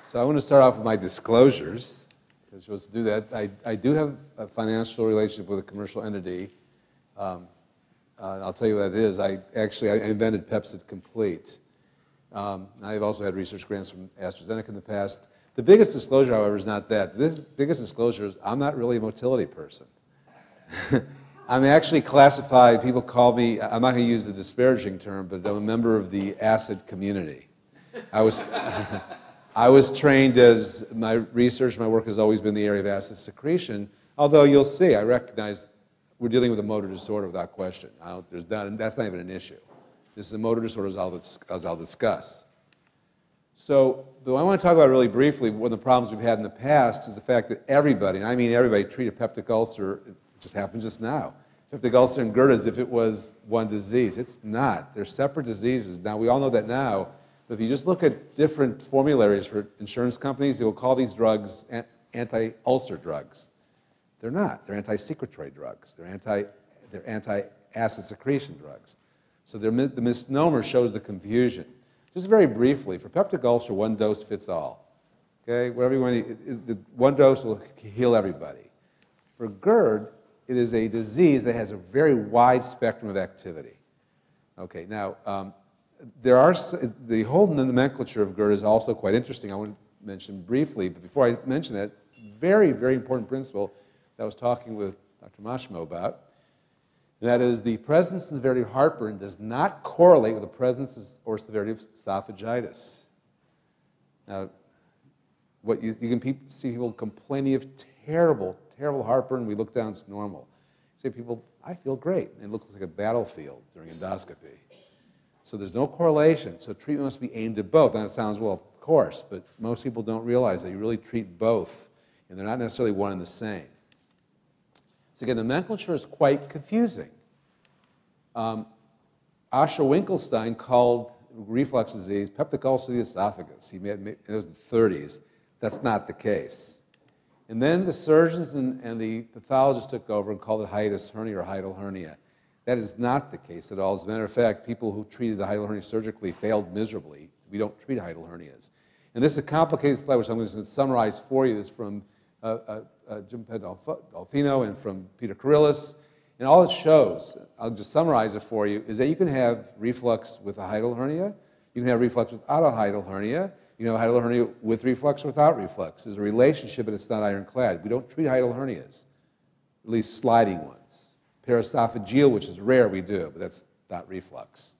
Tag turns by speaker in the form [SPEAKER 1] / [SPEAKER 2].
[SPEAKER 1] So I want to start off with my disclosures, because you're supposed to do that. I do have a financial relationship with a commercial entity. I'll tell you what it is. I invented Pepsid Complete. I've also had research grants from AstraZeneca in the past. The biggest disclosure, however, is not that. The biggest disclosure is I'm not really a motility person. I'm actually classified, people call me, I'm not going to use the disparaging term, but I'm a member of the acid community. I was trained as, my research, my work has always been in the area of acid secretion, although you'll see, I recognize we're dealing with a motor disorder without question. That's not even an issue. This is a motor disorder, as I'll discuss. So, but I want to talk about really briefly, one of the problems we've had in the past is the fact that everybody, and I mean everybody, treat a peptic ulcer, it just happened just now. Peptic ulcer and GERD as if it was one disease. It's not. They're separate diseases. Now, we all know that now, but if you just look at different formularies for insurance companies, they will call these drugs anti-ulcer drugs. They're not. They're anti-secretory drugs. They're anti-acid secretion drugs. So the misnomer shows the confusion. Just very briefly, for peptic ulcer, one dose fits all. Okay, whatever you want, one dose will heal everybody. For GERD, it is a disease that has a very wide spectrum of activity. Okay, now the whole nomenclature of GERD is also quite interesting. I want to mention briefly, but before I mention that, very, very important principle that I was talking with Dr. Mashmo about. And that is the presence and severity of heartburn does not correlate with the presence or severity of esophagitis. Now, what you can see people complaining of terrible, terrible heartburn. We look down, it's normal. You say people, I feel great. And it looks like a battlefield during endoscopy. So there's no correlation. So treatment must be aimed at both. And it sounds, well, of course, but most people don't realize that you really treat both. And they're not necessarily one and the same. So again, the nomenclature is quite confusing. Asher Winkelstein called reflux disease peptic ulcer of the esophagus. It was the 30s. That's not the case. And then the surgeons and the pathologists took over and called it hiatus hernia or hiatal hernia. That is not the case at all. As a matter of fact, people who treated the hiatal hernia surgically failed miserably. We don't treat hiatal hernias. And this is a complicated slide, which I'm going to summarize for you. This is from Jim Pedolfino and from Peter Karillis. And all it shows, I'll just summarize it for you, is that you can have reflux with a hiatal hernia. You can have reflux without a hiatal hernia. You can have a hiatal hernia with reflux or without reflux. There's a relationship, but it's not ironclad. We don't treat hiatal hernias, at least sliding ones. Paraesophageal, which is rare, we do, but that's not reflux.